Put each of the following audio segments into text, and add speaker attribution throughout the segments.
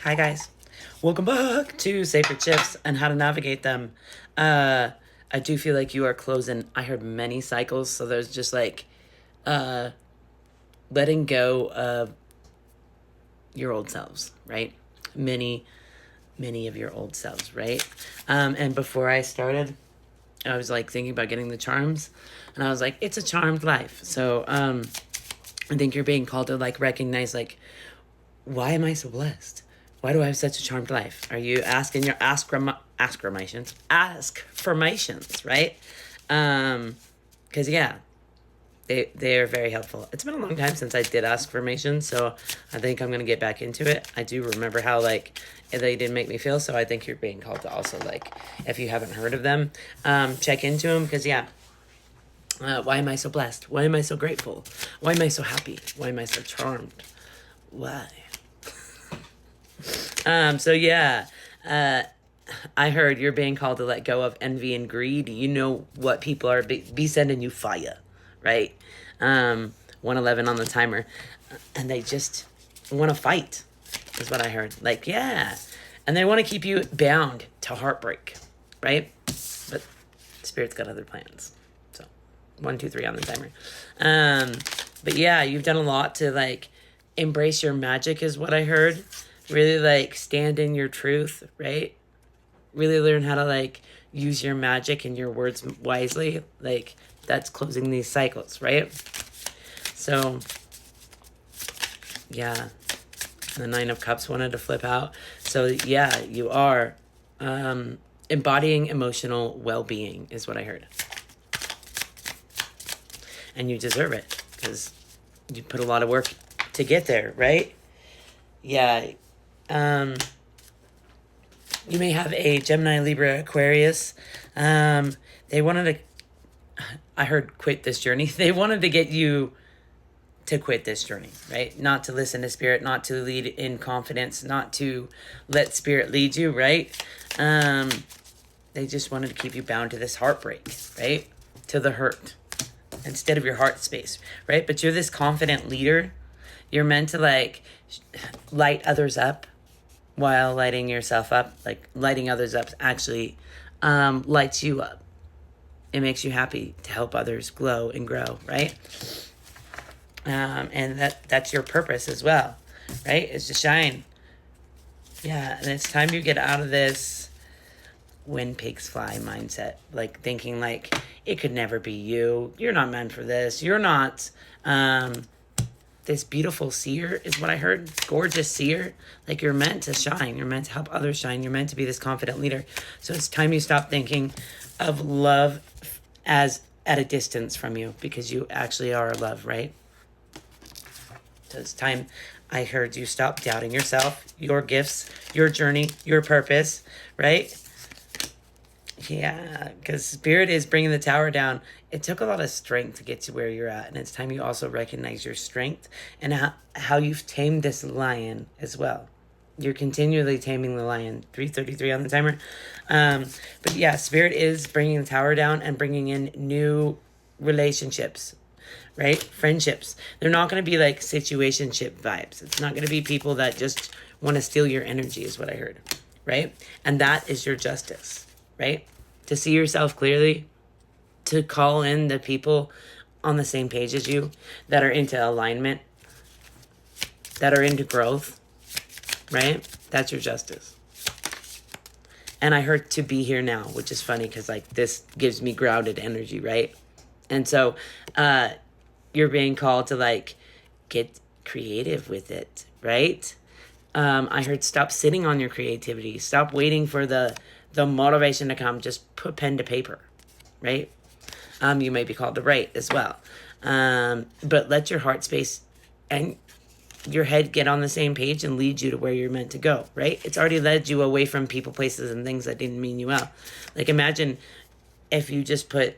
Speaker 1: Hi guys, welcome back to Sacred Shifts and how to navigate them. I do feel like you are closing, I heard many cycles, so there's just like uh, letting go of your old selves, right? Many of your old selves, right? And before I started, I was like thinking about getting the charms, and I was like, it's a charmed life. So I think you're being called to like recognize like, why am I so blessed? Why do I have such a charmed life? Are you asking your affirmations, right? Because yeah, they are very helpful. It's been a long time since I did affirmations, so I think I'm gonna get back into it. I do remember how like they did make me feel, so I think you're being called to also like, if you haven't heard of them, check into them. Because yeah, why am I so blessed? Why am I so grateful? Why am I so happy? Why am I so charmed? Why? So yeah, I heard you're being called to let go of envy and greed. You know what people are be sending you fire, right? 111 on the timer, and they just want to fight, is what I heard. Like, yeah, and they want to keep you bound to heartbreak, right? But Spirit's got other plans. So 1, 2, 3 on the timer. But yeah, you've done a lot to like embrace your magic, is what I heard. Really like stand in your truth, right? Really learn how to like use your magic and your words wisely. Like that's closing these cycles, right? So yeah, the 9 of Cups wanted to flip out. So yeah, you are embodying emotional well-being, is what I heard. And you deserve it because you put a lot of work to get there, right? Yeah. You may have a Gemini, Libra, Aquarius. They wanted to, I heard quit this journey. They wanted to get you to quit this journey, right? Not to listen to Spirit, not to lead in confidence, not to let Spirit lead you, right? They just wanted to keep you bound to this heartbreak, right? To the hurt instead of your heart space, right? But you're this confident leader. You're meant to like light others up while lighting yourself up. Like lighting others up actually lights you up. It makes you happy to help others glow and grow, right? And that's your purpose as well, right? Is to shine. Yeah, and it's time you get out of this when pigs fly mindset, like thinking like it could never be you. You're not meant for this. You're not this beautiful seer, is what I heard. Gorgeous seer. Like you're meant to shine. You're meant to help others shine. You're meant to be this confident leader. So it's time you stop thinking of love as at a distance from you, because you actually are love, right? So it's time I heard you stop doubting yourself, your gifts, your journey, your purpose, right? Yeah, because Spirit is bringing the tower down. It took a lot of strength to get to where you're at, and it's time you also recognize your strength and how you've tamed this lion as well. You're continually taming the lion. 3:33 on the timer. But yeah, Spirit is bringing the tower down and bringing in new relationships, right? Friendships. They're not going to be like situationship vibes. It's not going to be people that just want to steal your energy, is what I heard, right? And that is your justice, right? To see yourself clearly, to call in the people on the same page as you, that are into alignment, that are into growth, right? That's your justice. And I heard to be here now, which is funny because like this gives me grounded energy, right? And so you're being called to like get creative with it, right? I heard stop sitting on your creativity. Stop waiting for the motivation to come. Just put pen to paper, right? You may be called to write as well. But let your heart space and your head get on the same page and lead you to where you're meant to go, right? It's already led you away from people, places, and things that didn't mean you well. Like imagine if you just put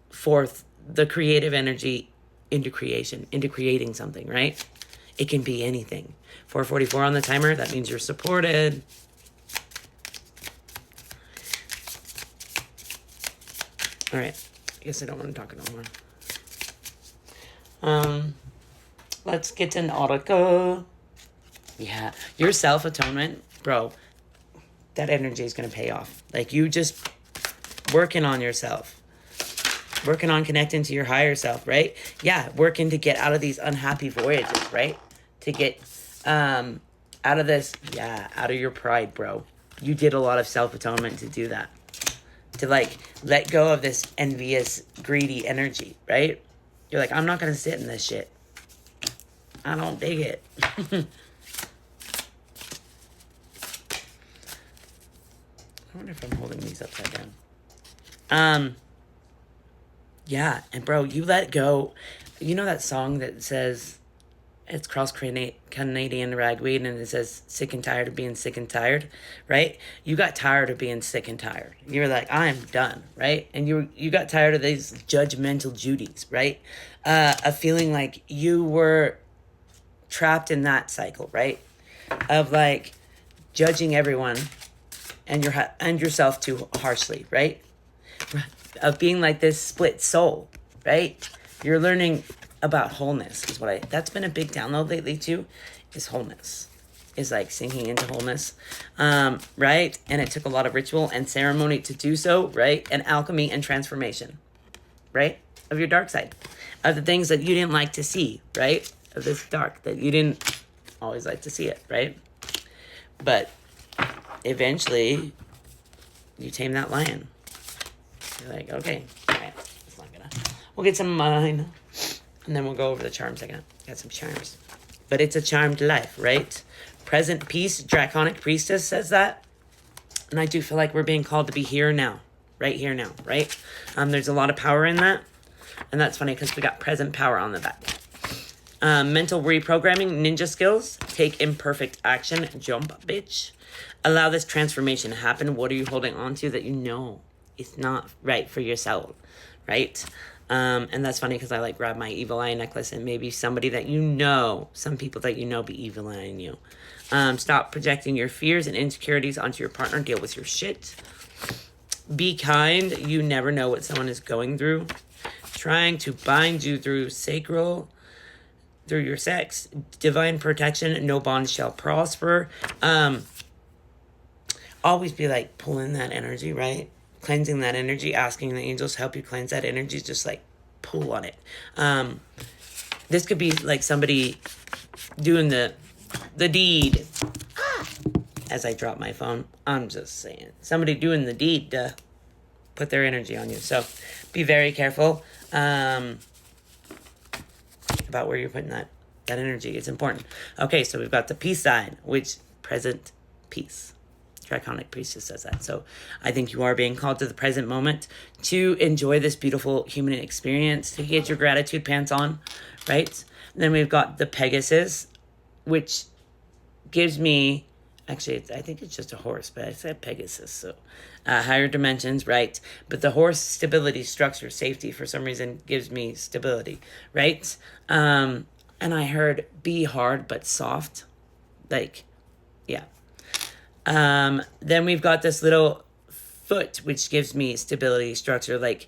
Speaker 1: forth the creative energy into creation, into creating something, right? It can be anything. 4:44 on the timer, that means you're supported. All right, I guess I don't want to talk no more. Let's get an oracle. Yeah. Your self-atonement, bro, that energy is going to pay off. Like, you just working on yourself, working on connecting to your higher self, right? Yeah, working to get out of these unhappy voyages, right? To get out of this, yeah, out of your pride, bro. You did a lot of self-atonement to do that. To, like, let go of this envious, greedy energy, right? You're like, I'm not going to sit in this shit. I don't dig it. I wonder if I'm holding these upside down. Yeah, and bro, you let go. You know that song that says, it's cross Canadian ragweed, and it says sick and tired of being sick and tired, right? You got tired of being sick and tired. You were like, I'm done, right? And you got tired of these judgmental Judies, right? Of feeling like you were trapped in that cycle, right? Of like judging everyone and yourself too harshly, right? Of being like this split soul, right? You're learning about wholeness is that's been a big download lately too, is wholeness. Is like sinking into wholeness, right? And it took a lot of ritual and ceremony to do so, right? And alchemy and transformation, right? Of your dark side, of the things that you didn't like to see, right? Of this dark that you didn't always like to see it, right? But eventually you tame that lion. You're like, okay, all right, it's not gonna. We'll get some mine, and then we'll go over the charms again. Got some charms, but it's a charmed life, right? Present peace, draconic priestess says that, and I do feel like we're being called to be here now, right here now, right? There's a lot of power in that, and that's funny because we got present power on the back. Mental reprogramming, ninja skills, take imperfect action, jump, bitch. Allow this transformation to happen. What are you holding on to that you know it's not right for your soul, right? And that's funny because I like grab my evil eye necklace, and maybe somebody that you know, some people that you know be evil eyeing you. Stop projecting your fears and insecurities onto your partner. Deal with your shit. Be kind. You never know what someone is going through. Trying to bind you through sacral, through your sex. Divine protection. No bond shall prosper. Always be like pulling that energy, right? Cleansing that energy, asking the angels to help you cleanse that energy, just like pull on it. This could be like somebody doing the deed. As I drop my phone, I'm just saying. Somebody doing the deed to put their energy on you. So be very careful about where you're putting that energy. It's important. Okay, so we've got the peace sign, which present peace. Draconic priestess says that. So I think you are being called to the present moment to enjoy this beautiful human experience, to get your gratitude pants on, right? And then we've got the Pegasus, which gives me, actually, I think it's just a horse, but I said Pegasus, so higher dimensions, right? But the horse, stability, structure, safety, for some reason, gives me stability, right? And I heard be hard but soft, like, yeah. Then we've got this little foot, which gives me stability, structure, like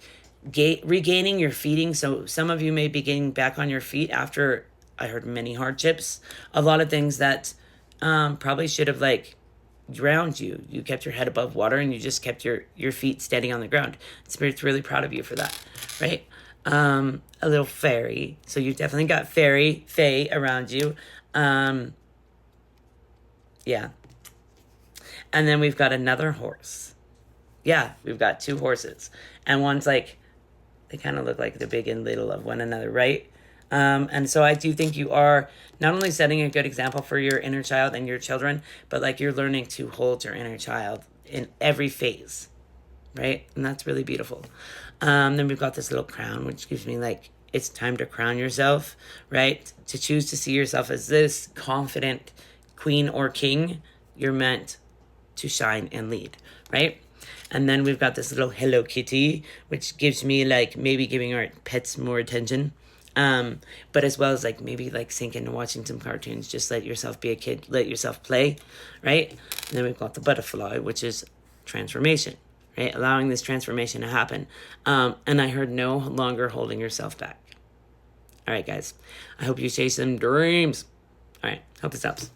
Speaker 1: regaining your feeding. So some of you may be getting back on your feet after, I heard, many hardships. A lot of things that probably should have like drowned you. You kept your head above water and you just kept your feet steady on the ground. Spirit's really proud of you for that, right? A little fairy. So you've definitely got fae around you. Yeah. And then we've got another horse. Yeah, we've got two horses. And one's like, they kind of look like the big and little of one another, right? And so I do think you are not only setting a good example for your inner child and your children, but like you're learning to hold your inner child in every phase, right? And that's really beautiful. Then we've got this little crown, which gives me like, it's time to crown yourself, right? To choose to see yourself as this confident queen or king. You're meant to shine and lead, right? And then we've got this little Hello Kitty, which gives me like maybe giving our pets more attention, but as well as like maybe like sink into watching some cartoons. Just let yourself be a kid, let yourself play, right? And then we've got the butterfly, which is transformation, right? Allowing this transformation to happen. And I heard no longer holding yourself back. All right, guys, I hope you chase some dreams. All right, hope this helps.